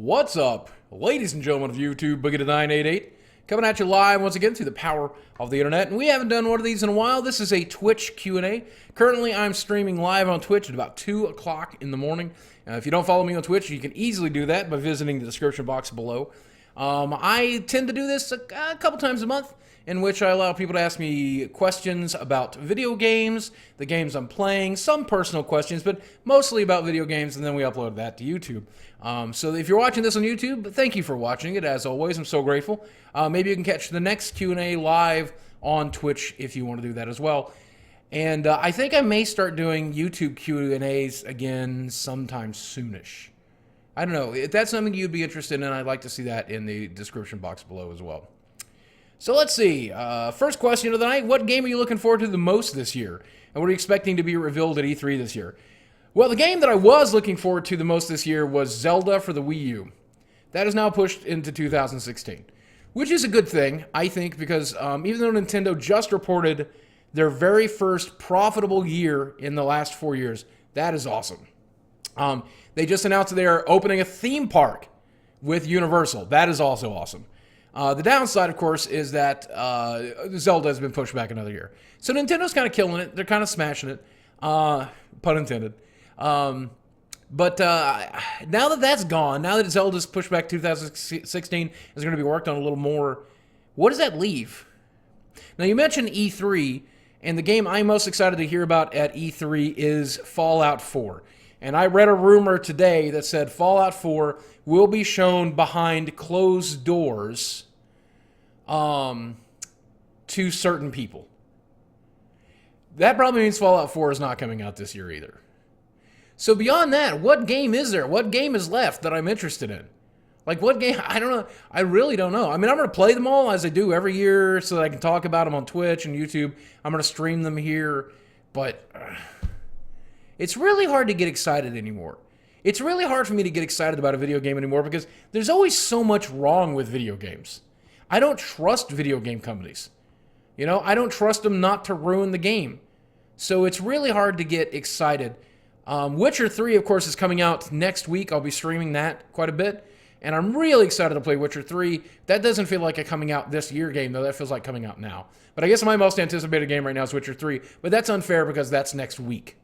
What's up, ladies and gentlemen of YouTube, Boogie988, coming at you live once again through the power of the internet, and we haven't done one of these in a while. This is a Twitch Q&A. Currently, I'm streaming live on Twitch at about 2 o'clock in the morning. If you don't follow me on Twitch, you can easily do that by visiting the description box below. I tend to do this a couple times a month, in which I allow people to ask me questions about video games, the games I'm playing, some personal questions, but mostly about video games, and then we upload that to YouTube. So if you're watching this on YouTube, thank you for watching it, as always. I'm so grateful. Maybe you can catch the next Q&A live on Twitch if you want to do that as well. And I think I may start doing YouTube Q&As again sometime soonish. I don't know. If that's something you'd be interested in, I'd like to see that in the description box below as well. So let's see. First question of the night. What game are you looking forward to the most this year? And what are you expecting to be revealed at E3 this year? Well, the game that I was looking forward to the most this year was Zelda for the Wii U. That is now pushed into 2016, which is a good thing, I think, because even though Nintendo just reported their very first profitable year in the last 4 years, that is awesome. They just announced they are opening a theme park with Universal. That is also awesome. The downside, of course, is that Zelda has been pushed back another year. So Nintendo's kind of killing it. They're kind of smashing it. Pun intended. But now that that's gone, now that Zelda's pushed back 2016, is going to be worked on a little more, what does that leave? Now, you mentioned E3, and the game I'm most excited to hear about at E3 is Fallout 4. And I read a rumor today that said Fallout 4 will be shown behind closed doors to certain people. That probably means Fallout 4 is not coming out this year either. So beyond that, what game is there? What game is left that I'm interested in? Like, what game? I don't know. I really don't know. I mean, I'm going to play them all as I do every year so that I can talk about them on Twitch and YouTube. I'm going to stream them here. But it's really hard to get excited anymore. It's really hard for me to get excited about a video game anymore because there's always so much wrong with video games. I don't trust video game companies. You know, I don't trust them not to ruin the game. So it's really hard to get excited. Witcher 3, of course, is coming out next week. I'll be streaming that quite a bit. And I'm really excited to play Witcher 3. That doesn't feel like a coming out this year game, though. That feels like coming out now. But I guess my most anticipated game right now is Witcher 3. But that's unfair because that's next week.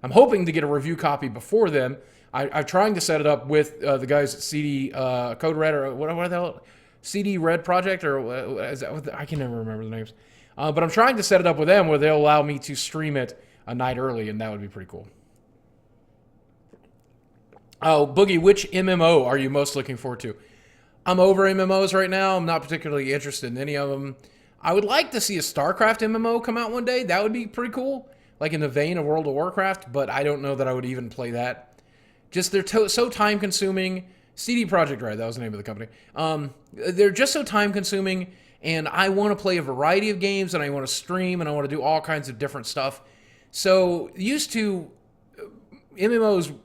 I'm hoping to get a review copy before then. I'm trying to set it up with the guys at CD Code Red, or what the hell? CD Red Project, or is that, I can never remember the names. But I'm trying to set it up with them where they'll allow me to stream it a night early, and that would be pretty cool. Oh, Boogie, which MMO are you most looking forward to? I'm over MMOs right now. I'm not particularly interested in any of them. I would like to see a StarCraft MMO come out one day. That would be pretty cool, like in the vein of World of Warcraft, but I don't know that I would even play that. Just they're so time-consuming. CD Projekt Red, that was the name of the company. They're just so time-consuming, and I want to play a variety of games, and I want to stream, and I want to do all kinds of different stuff. So used to MMOs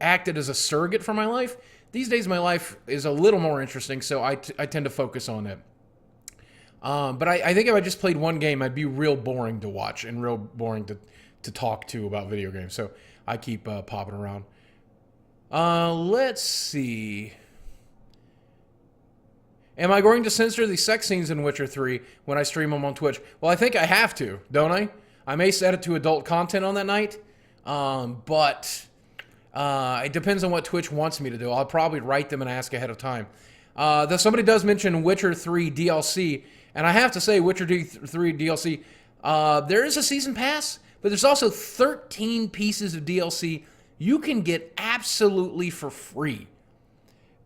acted as a surrogate for my life. These days, my life is a little more interesting, so I tend to focus on it. But I think if I just played one game, I'd be real boring to watch and real boring to talk to about video games. So I keep popping around. Let's see. Am I going to censor the sex scenes in Witcher 3 when I stream them on Twitch? Well, I think I have to, don't I? I may set it to adult content on that night. But it depends on what Twitch wants me to do. I'll probably write them and ask ahead of time. Though somebody does mention Witcher 3 DLC, and I have to say, Witcher 3 DLC, there is a season pass, but there's also 13 pieces of DLC you can get absolutely for free.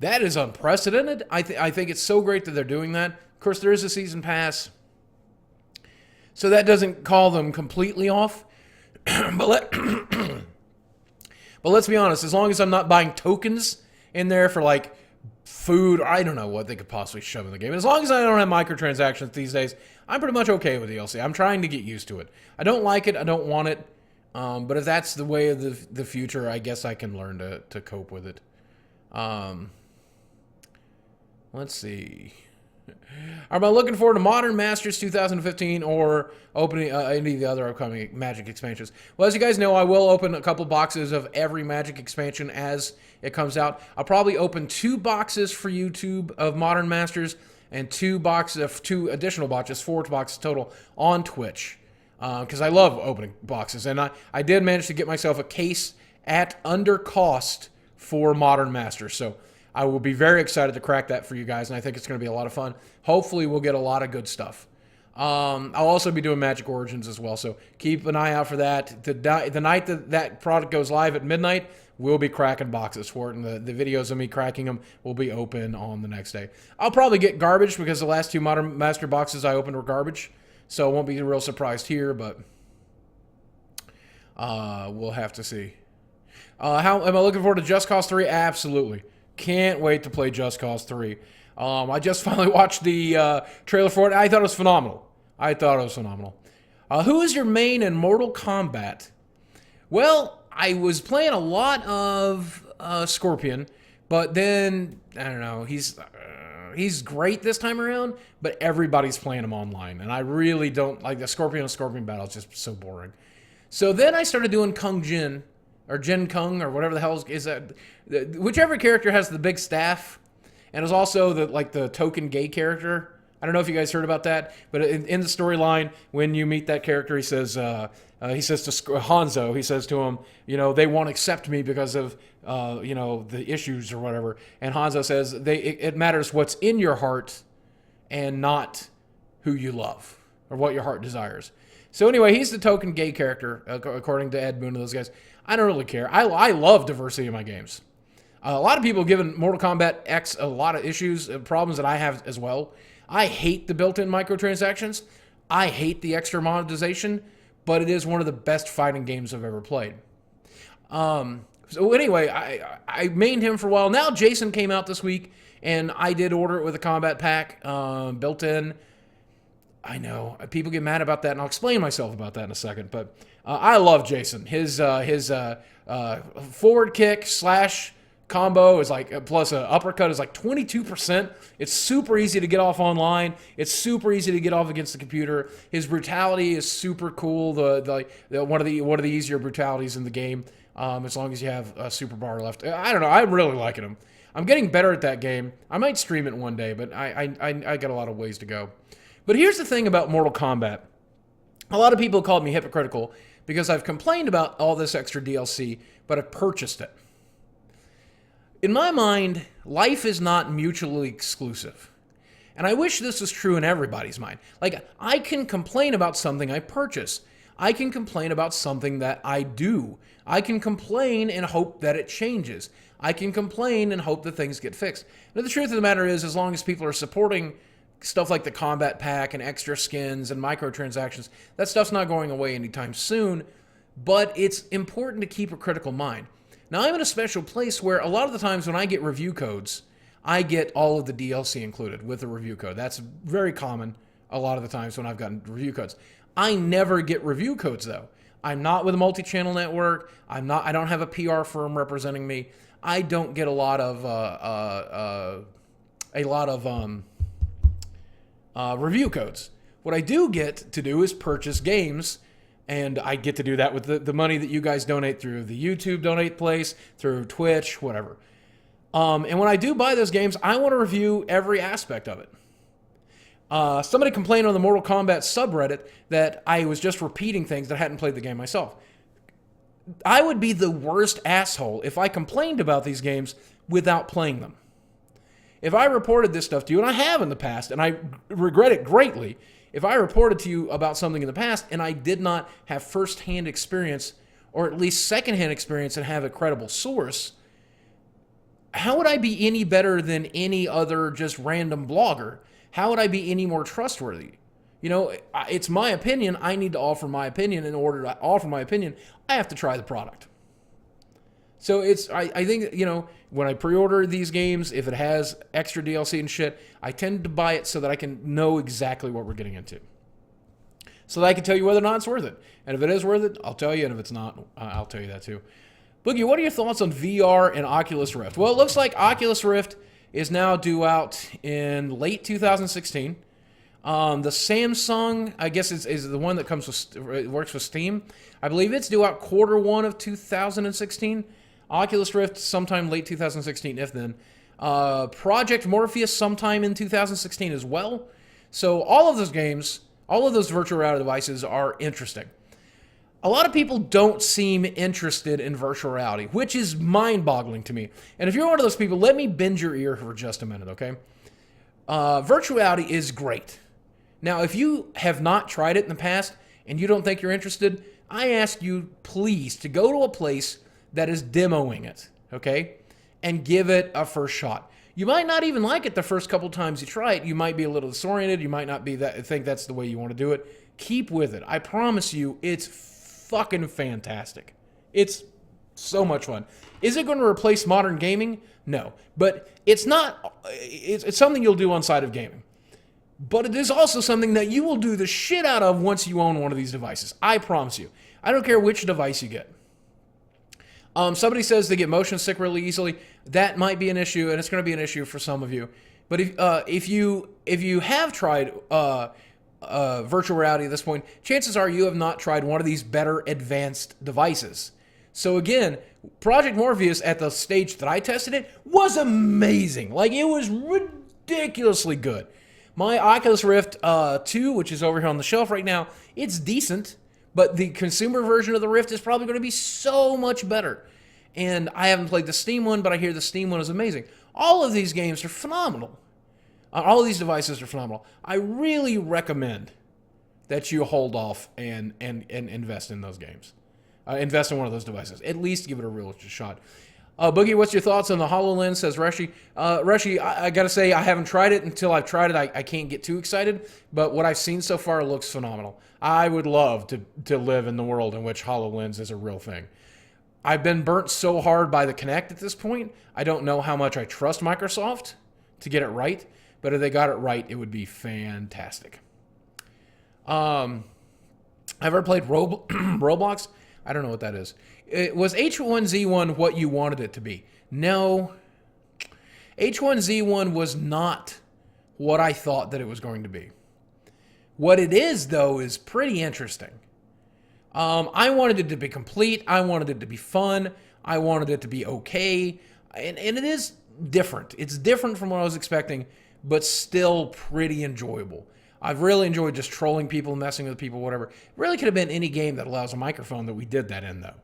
That is unprecedented. I think it's so great that they're doing that. Of course, there is a season pass, so that doesn't call them completely off. But let's be honest, as long as I'm not buying tokens in there for like food, or I don't know what they could possibly shove in the game. As long as I don't have microtransactions these days, I'm pretty much okay with DLC. I'm trying to get used to it. I don't like it, I don't want it, but if that's the way of the future, I guess I can learn to cope with it. Let's see. Am I looking forward to Modern Masters 2015 or opening any of the other upcoming Magic expansions? Well, as you guys know, I will open a couple boxes of every Magic expansion as it comes out. I'll probably open 2 boxes for YouTube of Modern Masters and 2 additional boxes, 4 boxes total on Twitch. Because I love opening boxes. And I did manage to get myself a case at under cost for Modern Masters. So I will be very excited to crack that for you guys, and I think it's going to be a lot of fun. Hopefully, we'll get a lot of good stuff. I'll also be doing Magic Origins as well, so keep an eye out for that. The night that product goes live at midnight, we'll be cracking boxes for it, and the videos of me cracking them will be open on the next day. I'll probably get garbage because the last 2 Modern Master boxes I opened were garbage, so I won't be real surprised here, but we'll have to see. How am I looking forward to Just Cause 3? Absolutely. Can't wait to play Just Cause 3. I just finally watched the trailer for it. I thought it was phenomenal. Who is your main in Mortal Kombat? Well, I was playing a lot of Scorpion, but then, I don't know, he's great this time around, but everybody's playing him online, and I really don't like the Scorpion and Scorpion battle. It's just so boring. So then I started doing Kung Jin, or Jin Kung, or whatever the hell is that. Whichever character has the big staff, and is also the token gay character. I don't know if you guys heard about that, but in the storyline, when you meet that character, he says to Hanzo, he says to him, they won't accept me because of the issues or whatever. And Hanzo says it matters what's in your heart and not who you love or what your heart desires. So anyway, he's the token gay character, according to Ed Boon and those guys. I don't really care. I love diversity in my games. A lot of people have given Mortal Kombat X a lot of issues, problems that I have as well. I hate the built-in microtransactions. I hate the extra monetization, but it is one of the best fighting games I've ever played. So anyway, I mained him for a while. Now Jason came out this week, and I did order it with a combat pack built-in. I know people get mad about that, and I'll explain myself about that in a second. But I love Jason. His forward kick / combo is plus an uppercut is 22%. It's super easy to get off online. It's super easy to get off against the computer. His brutality is super cool. One of the easier brutalities in the game. As long as you have a super bar left. I don't know. I'm really liking him. I'm getting better at that game. I might stream it one day, but I got a lot of ways to go. But here's the thing about Mortal Kombat. A lot of people called me hypocritical because I've complained about all this extra DLC, but I've purchased it. In my mind, life is not mutually exclusive. And I wish this was true in everybody's mind. I can complain about something I purchase. I can complain about something that I do. I can complain and hope that it changes. I can complain and hope that things get fixed. But the truth of the matter is, as long as people are supporting stuff like the combat pack and extra skins and microtransactions, that stuff's not going away anytime soon. But it's important to keep a critical mind. Now, I'm in a special place where a lot of the times when I get review codes, I get all of the DLC included with the review code. That's very common a lot of the times when I've gotten review codes. I never get review codes, though. I'm not with a multi-channel network. I don't have a PR firm representing me. I don't get a lot of review codes. What I do get to do is purchase games. And I get to do that with the money that you guys donate through the YouTube donate place, through Twitch, whatever. And when I do buy those games, I want to review every aspect of it. Somebody complained on the Mortal Kombat subreddit that I was just repeating things that I hadn't played the game myself. I would be the worst asshole if I complained about these games without playing them. If I reported this stuff to you, and I have in the past, and I regret it greatly, if I reported to you about something in the past and I did not have first-hand experience, or at least second-hand experience and have a credible source, how would I be any better than any other just random blogger? How would I be any more trustworthy? It's my opinion. I need to offer my opinion. In order to offer my opinion, I have to try the product. So I think, when I pre-order these games, if it has extra DLC and shit, I tend to buy it so that I can know exactly what we're getting into. So that I can tell you whether or not it's worth it. And if it is worth it, I'll tell you. And if it's not, I'll tell you that too. Boogie, what are your thoughts on VR and Oculus Rift? Well, it looks like Oculus Rift is now due out in late 2016. The Samsung, I guess, is the one that comes with, works with Steam. I believe it's due out Q1 of 2016. Oculus Rift sometime late 2016, if then. Project Morpheus sometime in 2016 as well. So all of those games, all of those virtual reality devices are interesting. A lot of people don't seem interested in virtual reality, which is mind-boggling to me. And if you're one of those people, let me bend your ear for just a minute, okay? Virtual reality is great. Now, if you have not tried it in the past and you don't think you're interested, I ask you, please, to go to a place that is demoing it, okay? And give it a first shot. You might not even like it the first couple times you try it. You might be a little disoriented. You might not be think that's the way you want to do it. Keep with it. I promise you, it's fucking fantastic. It's so much fun. Is it going to replace modern gaming? No. But it's not. It's something you'll do on side of gaming. But it is also something that you will do the shit out of once you own one of these devices. I promise you. I don't care which device you get. Somebody says they get motion sick really easily. That might be an issue, and it's going to be an issue for some of you. But if you have tried virtual reality at this point, chances are you have not tried one of these better advanced devices. So again, Project Morpheus at the stage that I tested it was amazing. Like, it was ridiculously good. My Oculus Rift 2, which is over here on the shelf right now, it's decent. But the consumer version of the Rift is probably going to be so much better. And I haven't played the Steam one, but I hear the Steam one is amazing. All of these games are phenomenal. All of these devices are phenomenal. I really recommend that you hold off and invest in those games. Invest in one of those devices. At least give it a real shot. Boogie, what's your thoughts on the HoloLens, says Reshi. Reshi, I got to say, I haven't tried it. Until I've tried it, I can't get too excited. But what I've seen so far looks phenomenal. I would love to live in the world in which HoloLens is a real thing. I've been burnt so hard by the Kinect at this point, I don't know how much I trust Microsoft to get it right. But if they got it right, it would be fantastic. I've ever played Roblox? I don't know what that is. Was H1Z1 what you wanted it to be? No. H1Z1 was not what I thought that it was going to be. What it is, though, is pretty interesting. I wanted it to be complete. I wanted it to be fun. I wanted it to be okay. And it is different. It's different from what I was expecting, but still pretty enjoyable. I've really enjoyed just trolling people, messing with people, whatever. It really could have been any game that allows a microphone that we did that in, though.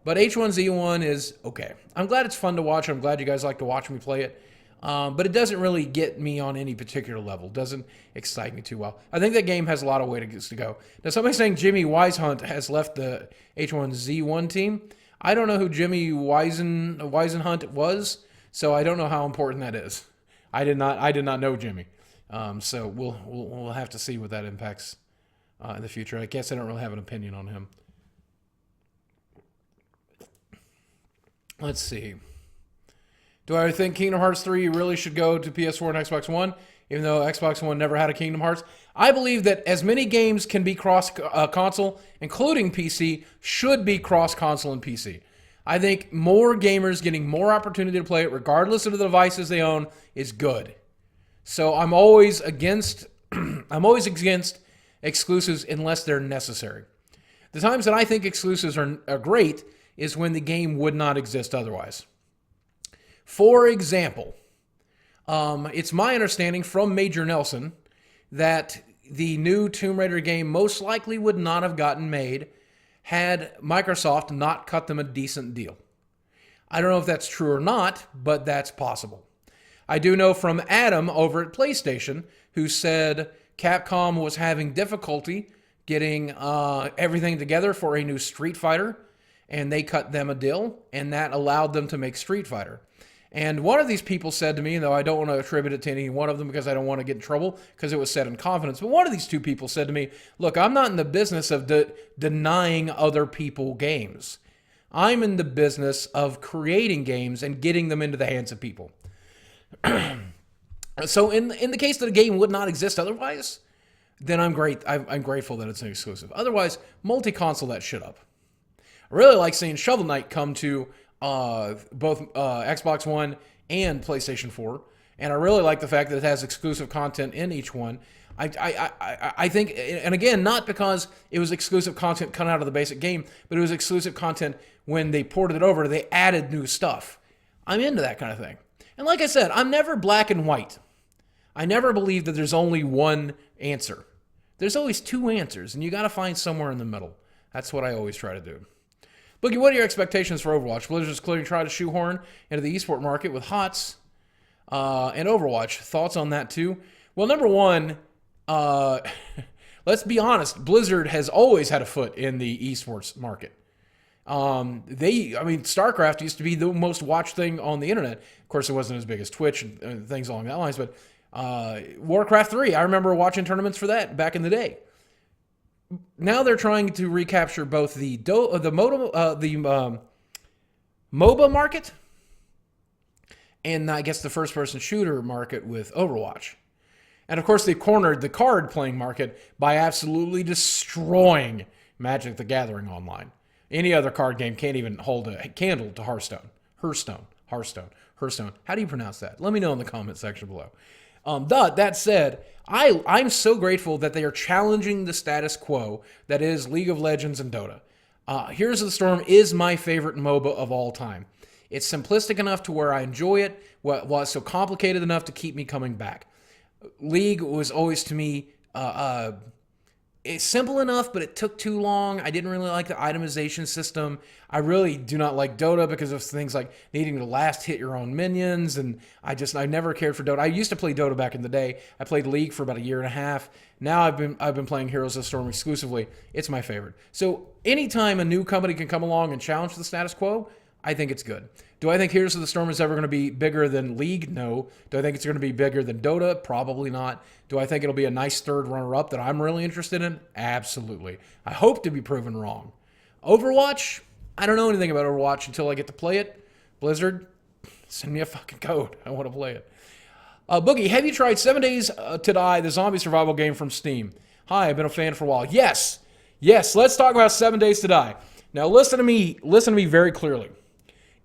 But H1Z1 is okay. I'm glad it's fun to watch. I'm glad you guys like to watch me play it. But it doesn't really get me on any particular level. It doesn't excite me too well. I think that game has a lot of way to go. Now, somebody's saying Jimmy Wisehunt has left the H1Z1 team. I don't know who Jimmy Wisenhunt was, so I don't know how important that is. I did not know Jimmy. So we'll have to see what that impacts in the future. I guess I don't really have an opinion on him. Let's see. Do I think Kingdom Hearts 3 really should go to PS4 and Xbox One, even though Xbox One never had a Kingdom Hearts? I believe that as many games can be cross-console, including PC, should be cross-console and PC. I think more gamers getting more opportunity to play it, regardless of the devices they own, is good. So I'm always against exclusives unless they're necessary. The times that I think exclusives are great is when the game would not exist otherwise. For example, it's my understanding from Major Nelson that the new Tomb Raider game most likely would not have gotten made had Microsoft not cut them a decent deal. I don't know if that's true or not, but that's possible. I do know from Adam over at PlayStation, who said Capcom was having difficulty getting everything together for a new Street Fighter, and they cut them a deal, and that allowed them to make Street Fighter. And one of these people said to me, though I don't want to attribute it to any one of them because I don't want to get in trouble because it was said in confidence, but one of these two people said to me, look, I'm not in the business of denying other people games. I'm in the business of creating games and getting them into the hands of people. So in the case that a game would not exist otherwise, then I'm grateful that it's an exclusive. Otherwise, multi-console that shit up. I really like seeing Shovel Knight come to both Xbox One and PlayStation 4. And I really like the fact that it has exclusive content in each one. I think, and again, not because it was exclusive content cut out of the basic game, but it was exclusive content when they ported it over, they added new stuff. I'm into that kind of thing. And like I said, I'm never black and white. I never believe that there's only one answer. There's always two answers, and you got to find somewhere in the middle. That's what I always try to do. Boogie, what are your expectations for Overwatch? Blizzard's clearly trying to shoehorn into the esport market with HOTS and Overwatch. Thoughts on that too? Well, number one, let's be honest. Blizzard has always had a foot in the esports market. StarCraft used to be the most watched thing on the internet. Of course, it wasn't as big as Twitch and things along that lines, but Warcraft 3, I remember watching tournaments for that back in the day. Now they're trying to recapture both the MOBA market and I guess the first-person shooter market with Overwatch. And of course, they've cornered the card-playing market by absolutely destroying Magic the Gathering online. Any other card game can't even hold a candle to Hearthstone. Hearthstone. How do you pronounce that? Let me know in the comment section below. That said, I'm so grateful that they are challenging the status quo that is League of Legends and Dota. Heroes of the Storm is my favorite MOBA of all time. It's simplistic enough to where I enjoy it, while it's so complicated enough to keep me coming back. League was always, to me, it's simple enough, but it took too long. I didn't really like the itemization system. I really do not like Dota because of things like needing to last hit your own minions, and I never cared for Dota. I used to play Dota back in the day. I played League for about a year and a half. Now I've been playing Heroes of the Storm exclusively. It's my favorite. So anytime a new company can come along and challenge the status quo, I think it's good. Do I think Heroes of the Storm is ever going to be bigger than League? No. Do I think it's going to be bigger than Dota? Probably not. Do I think it'll be a nice third runner-up that I'm really interested in? Absolutely. I hope to be proven wrong. Overwatch? I don't know anything about Overwatch until I get to play it. Blizzard, send me a fucking code. I want to play it. Boogie, have you tried 7 Days to Die, the zombie survival game from Steam? Hi, I've been a fan for a while. Yes, let's talk about 7 Days to Die. Now listen to me very clearly.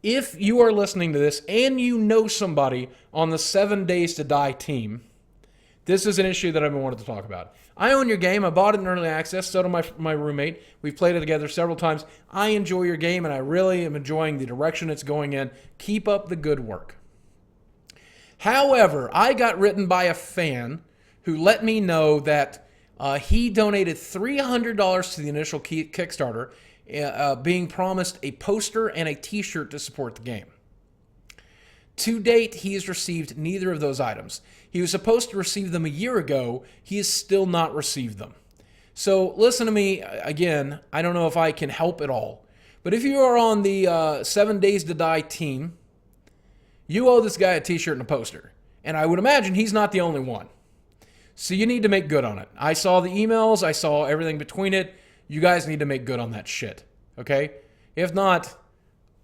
If you are listening to this and you know somebody on the 7 Days to Die team, this is an issue that I've been wanting to talk about. I own your game. I bought it in early access. So did my roommate. We've played it together several times. I enjoy your game, and I really am enjoying the direction it's going in. Keep up the good work. However, I got written by a fan who let me know that he donated $300 to the initial Kickstarter, being promised a poster and a t-shirt to support the game. To date, he has received neither of those items. He was supposed to receive them a year ago. He has still not received them. So listen to me again. I don't know if I can help at all. But if you are on the 7 Days to Die team, you owe this guy a t-shirt and a poster. And I would imagine he's not the only one. So you need to make good on it. I saw the emails. I saw everything between it. You guys need to make good on that shit. Okay? If not,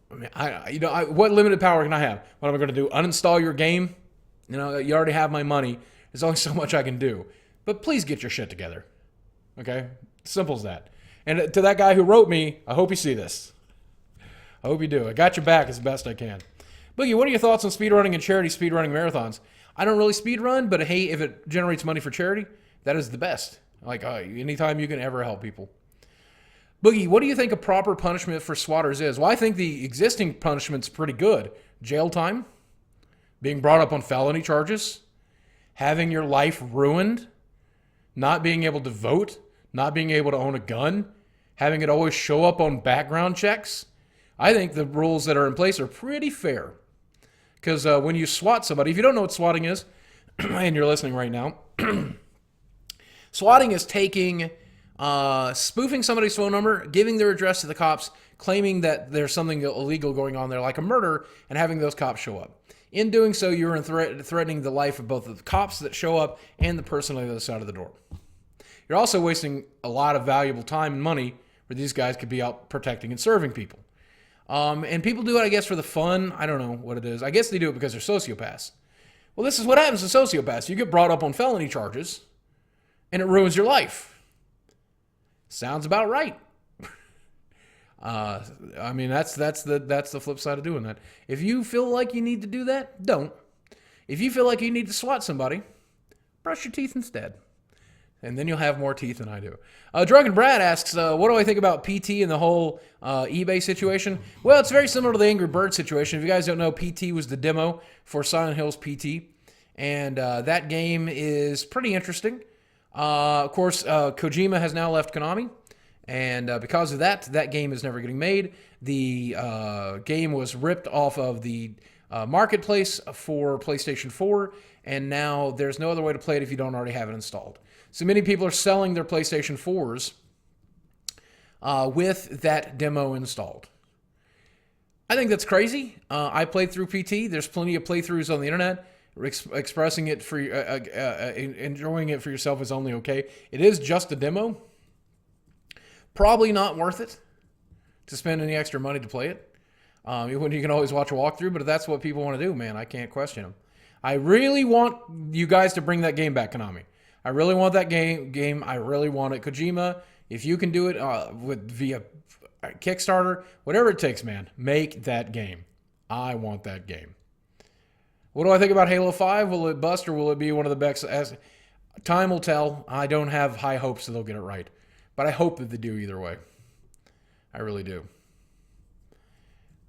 what limited power can I have? What am I going to do? Uninstall your game? You already have my money. There's only so much I can do. But please get your shit together. Okay? Simple as that. And to that guy who wrote me, I hope you see this. I hope you do. I got your back as best I can. Boogie, what are your thoughts on speedrunning and charity speedrunning marathons? I don't really speedrun, but hey, if it generates money for charity, that is the best. Like, anytime you can ever help people. Boogie, what do you think a proper punishment for swatters is? Well, I think the existing punishment's pretty good. Jail time, being brought up on felony charges, having your life ruined, not being able to vote, not being able to own a gun, having it always show up on background checks. I think the rules that are in place are pretty fair. Because when you swat somebody, if you don't know what swatting is, and you're listening right now, swatting is spoofing somebody's phone number, giving their address to the cops, claiming that there's something illegal going on there, like a murder, and having those cops show up. In doing so, you're threatening the life of both the cops that show up and the person on the other side of the door. You're also wasting a lot of valuable time and money where these guys could be out protecting and serving people. And people do it, I guess, for the fun. I don't know what it is. I guess they do it because they're sociopaths. Well, this is what happens to sociopaths. You get brought up on felony charges, and it ruins your life. Sounds about right. I mean, that's the flip side of doing that. If you feel like you need to do that, don't. If you feel like you need to swat somebody, brush your teeth instead. And then you'll have more teeth than I do. Drunken Brad asks, what do I think about PT and the whole eBay situation? Well, it's very similar to the Angry Bird situation. If you guys don't know, PT was the demo for Silent Hills PT. And that game is pretty interesting. Of course, Kojima has now left Konami. And because of that, that game is never getting made. The game was ripped off of the marketplace for PlayStation 4. And now there's no other way to play it if you don't already have it installed. So many people are selling their PlayStation 4s with that demo installed. I think that's crazy. I played through PT. There's plenty of playthroughs on the internet. Expressing it for enjoying it for yourself is only okay. It is just a demo. Probably not worth it to spend any extra money to play it. You can always watch a walkthrough, but if that's what people want to do, man, I can't question them. I really want you guys to bring that game back, Konami. I really want that game. I really want it. Kojima, if you can do it via Kickstarter, whatever it takes, man, make that game. I want that game. What do I think about Halo 5? Will it bust or will it be one of the best? As time will tell. I don't have high hopes that they'll get it right. But I hope that they do either way. I really do.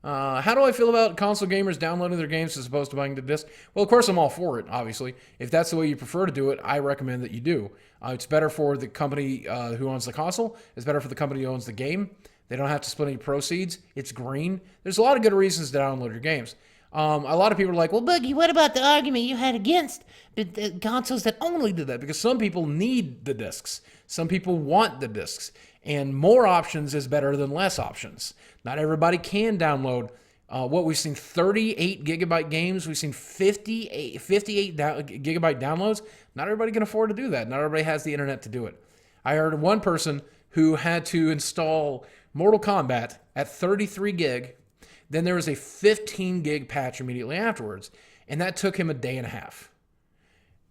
How do I feel about console gamers downloading their games as opposed to buying the disc? Well, of course, I'm all for it, obviously. If that's the way you prefer to do it, I recommend that you do. It's better for the company who owns the console. It's better for the company who owns the game. They don't have to split any proceeds. It's green. There's a lot of good reasons to download your games. A lot of people are like, well, Boogie, what about the argument you had against the consoles that only do that? Because some people need the discs. Some people want the discs. And more options is better than less options. Not everybody can download what we've seen, 38 gigabyte games. We've seen 58 gigabyte downloads. Not everybody can afford to do that. Not everybody has the internet to do it. I heard one person who had to install Mortal Kombat at 33 gig. Then there was a 15 gig patch immediately afterwards. And that took him a day and a half.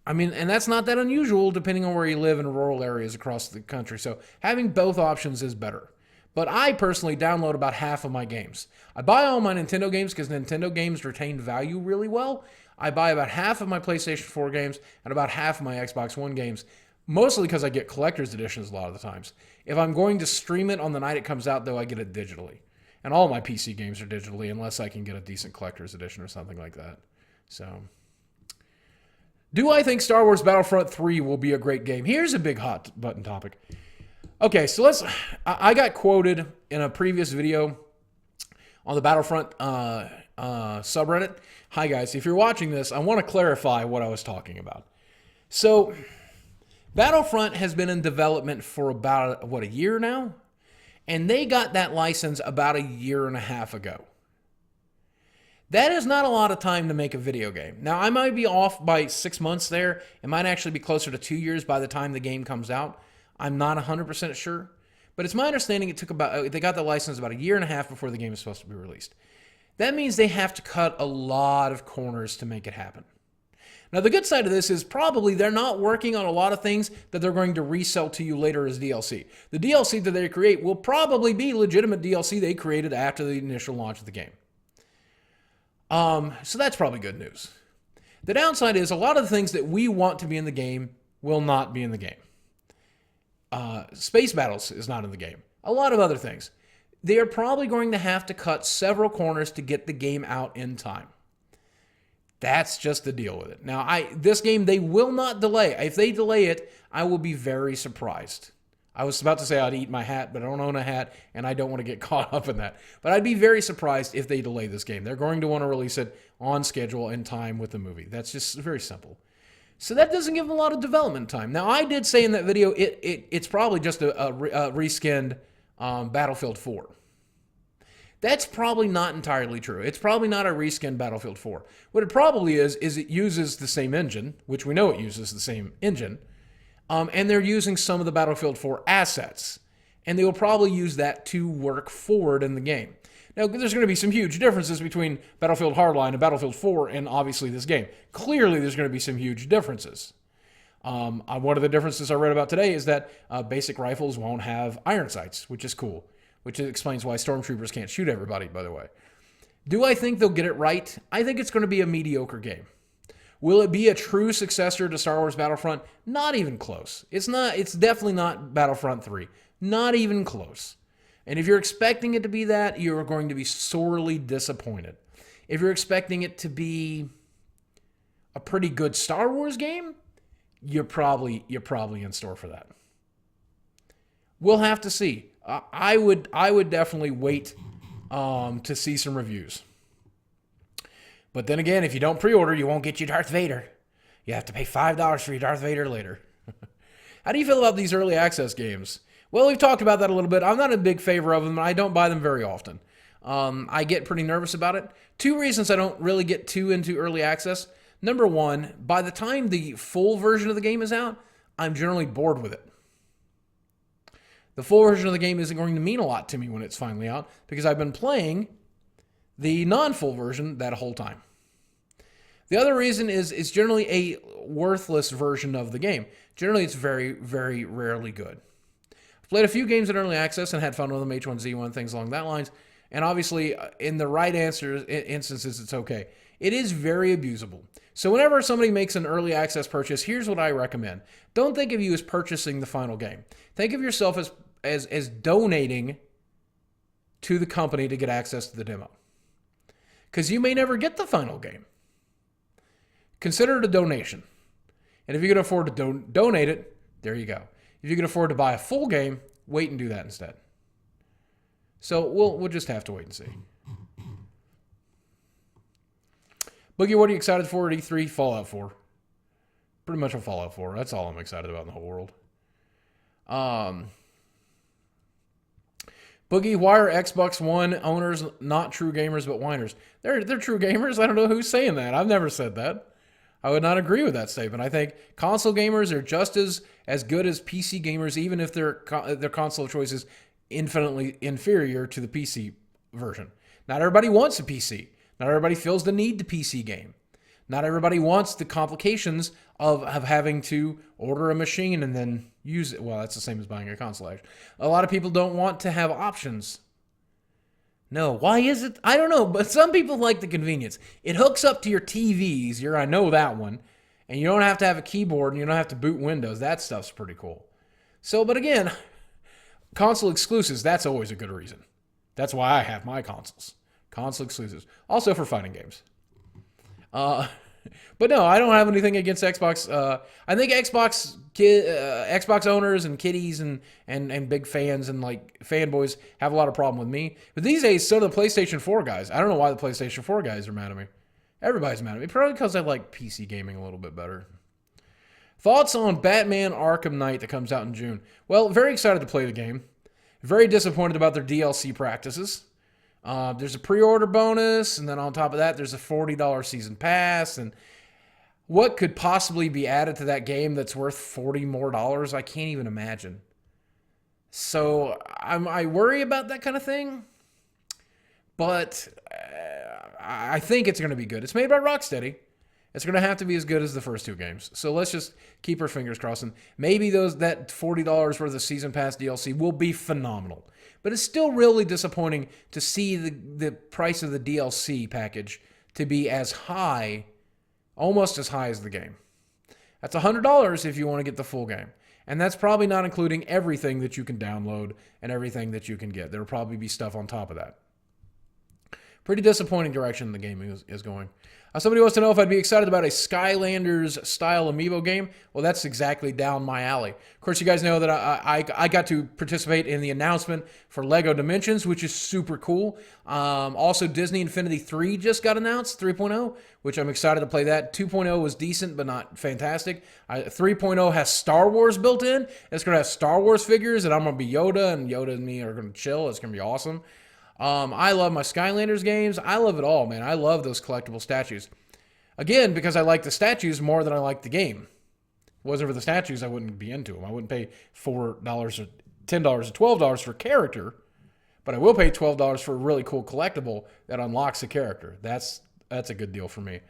I mean, and that's not that unusual depending on where you live in rural areas across the country. So having both options is better. But I personally download about half of my games. I buy all my Nintendo games because Nintendo games retain value really well. I buy about half of my PlayStation 4 games and about half of my Xbox One games, mostly because I get collector's editions a lot of the times. If I'm going to stream it on the night it comes out, though, I get it digitally. And all my PC games are digitally unless I can get a decent collector's edition or something like that. So, do I think Star Wars Battlefront 3 will be a great game? Here's a big hot button topic. Okay, so I got quoted in a previous video on the Battlefront subreddit. Hi guys, if you're watching this, I want to clarify what I was talking about. So, Battlefront has been in development for about, a year now? And they got that license about a year and a half ago. That is not a lot of time to make a video game. Now, I might be off by 6 months there. It might actually be closer to 2 years by the time the game comes out. I'm not 100% sure. But it's my understanding they got the license about a year and a half before the game is supposed to be released. That means they have to cut a lot of corners to make it happen. Now, the good side of this is probably they're not working on a lot of things that they're going to resell to you later as DLC. The DLC that they create will probably be legitimate DLC they created after the initial launch of the game. So that's probably good news. The downside is a lot of the things that we want to be in the game will not be in the game. Space Battles is not in the game. A lot of other things. They are probably going to have to cut several corners to get the game out in time. That's just the deal with it. Now, this game, they will not delay. If they delay it, I will be very surprised. I was about to say I'd eat my hat, but I don't own a hat, and I don't want to get caught up in that. But I'd be very surprised if they delay this game. They're going to want to release it on schedule in time with the movie. That's just very simple. So that doesn't give them a lot of development time. Now, I did say in that video, it's probably just a reskinned Battlefield 4. That's probably not entirely true. It's probably not a reskinned Battlefield 4. What it probably is it uses the same engine, which we know it uses the same engine, and they're using some of the Battlefield 4 assets, and they will probably use that to work forward in the game. Now, there's going to be some huge differences between Battlefield Hardline and Battlefield 4 and obviously this game. Clearly, there's going to be some huge differences. One of the differences I read about today is that basic rifles won't have iron sights, which is cool. which explains why stormtroopers can't shoot everybody, by the way. Do I think they'll get it right? I think it's going to be a mediocre game. Will it be a true successor to Star Wars Battlefront? Not even close. It's not. It's definitely not Battlefront 3. Not even close. And if you're expecting it to be that, you're going to be sorely disappointed. If you're expecting it to be a pretty good Star Wars game, you're probably in store for that. We'll have to see. I would definitely wait to see some reviews. But then again, if you don't pre-order, you won't get your Darth Vader. You have to pay $5 for your Darth Vader later. How do you feel about these early access games? Well, we've talked about that a little bit. I'm not a big favor of them, and I don't buy them very often. I get pretty nervous about it. 2 reasons I don't really get too into early access. Number 1, by the time the full version of the game is out, I'm generally bored with it. The full version of the game isn't going to mean a lot to me when it's finally out because I've been playing the non-full version that whole time. The other reason is it's generally a worthless version of the game. Generally, it's very, very rarely good. I've played a few games in early access and had fun with them, H1Z1, things along that lines. And obviously, in the right instances, it's okay. It is very abusable. So whenever somebody makes an early access purchase, here's what I recommend. Don't think of you as purchasing the final game. Think of yourself as donating to the company to get access to the demo. Because you may never get the final game. Consider it a donation. And if you can afford to donate it, there you go. If you can afford to buy a full game, wait and do that instead. So we'll just have to wait and see. Boogie, what are you excited for at E3? Fallout 4. Pretty much a Fallout 4. That's all I'm excited about in the whole world. Boogie, why are Xbox One owners not true gamers but whiners? They're true gamers. I don't know who's saying that. I've never said that. I would not agree with that statement. I think console gamers are just as good as PC gamers, even if their console choice is infinitely inferior to the PC version. Not everybody wants a PC. Not everybody feels the need to PC game. Not everybody wants the complications of having to order a machine and then use it. Well, that's the same as buying a console, actually. A lot of people don't want to have options. No, why is it? I don't know, but some people like the convenience. It hooks up to your TVs. I know that one. And you don't have to have a keyboard and you don't have to boot Windows. That stuff's pretty cool. So, but again, console exclusives, that's always a good reason. That's why I have my consoles. Console exclusives. Also for fighting games. But no, I don't have anything against Xbox. I think Xbox owners and kiddies and big fans and like fanboys have a lot of problem with me. But these days, so do the PlayStation 4 guys. I don't know why the PlayStation 4 guys are mad at me. Everybody's mad at me. Probably because I like PC gaming a little bit better. Thoughts on Batman Arkham Knight that comes out in June? Well, very excited to play the game. Very disappointed about their DLC practices. There's a pre-order bonus, and then on top of that, there's a $40 season pass. And what could possibly be added to that game that's worth $40 more? I can't even imagine. So I worry about that kind of thing. But I think it's going to be good. It's made by Rocksteady. It's going to have to be as good as the first 2 games. So let's just keep our fingers crossed. And maybe that $40 worth of season pass DLC will be phenomenal. But it's still really disappointing to see the price of the DLC package to be as high, almost as high as the game. That's $100 if you want to get the full game. And that's probably not including everything that you can download and everything that you can get. There will probably be stuff on top of that. Pretty disappointing direction the game is going. Somebody wants to know if I'd be excited about a Skylanders-style Amiibo game. Well, that's exactly down my alley. Of course, you guys know that I got to participate in the announcement for LEGO Dimensions, which is super cool. Also, Disney Infinity 3 just got announced, 3.0, which I'm excited to play that. 2.0 was decent, but not fantastic. 3.0 has Star Wars built in. It's going to have Star Wars figures, and I'm going to be Yoda, and Yoda and me are going to chill. It's going to be awesome. I love my Skylanders games. I love it all, man. I love those collectible statues. Again, because I like the statues more than I like the game. If it wasn't for the statues, I wouldn't be into them. I wouldn't pay $4 or $10 or $12 for a character, but I will pay $12 for a really cool collectible that unlocks a character. That's a good deal for me.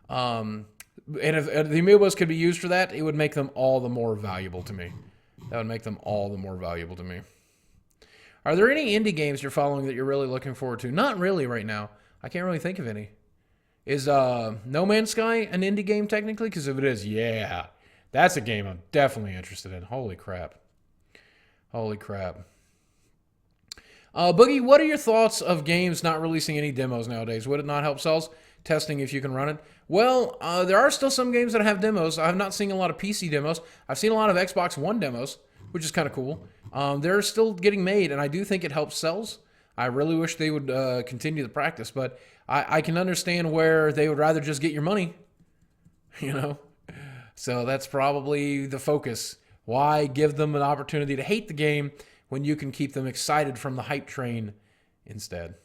And if the Amiibos could be used for that, it would make them all the more valuable to me. That would make them all the more valuable to me. Are there any indie games you're following that you're really looking forward to? Not really right now. I can't really think of any. Is No Man's Sky an indie game technically? Because if it is, yeah. That's a game I'm definitely interested in. Holy crap. Holy crap. Boogie, what are your thoughts of games not releasing any demos nowadays? Would it not help sales? Testing if you can run it? Well, there are still some games that have demos. I've not seen a lot of PC demos. I've seen a lot of Xbox One demos, which is kind of cool. They're still getting made, and I do think it helps sales. I really wish they would continue the practice, but I can understand where they would rather just get your money, you know? So that's probably the focus. Why give them an opportunity to hate the game when you can keep them excited from the hype train instead?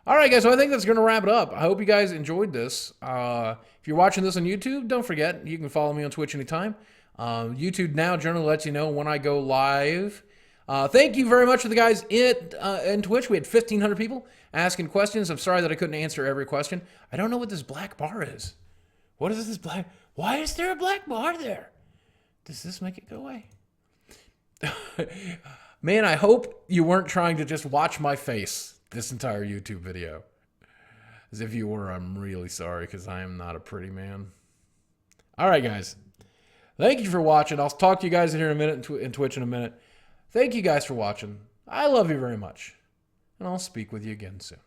All right, guys, so I think that's going to wrap it up. I hope you guys enjoyed this. If you're watching this on YouTube, don't forget, you can follow me on Twitch anytime. YouTube now generally lets you know when I go live. Thank you very much to the guys in Twitch. We had 1,500 people asking questions. I'm sorry that I couldn't answer every question. I don't know what this black bar is. What is this black? Why is there a black bar there? Does this make it go away? Man, I hope you weren't trying to just watch my face this entire YouTube video. As if you were, I'm really sorry, because I am not a pretty man. All right, guys. Thank you for watching. I'll talk to you guys in here in a minute, in Twitch in a minute. Thank you guys for watching. I love you very much. And I'll speak with you again soon.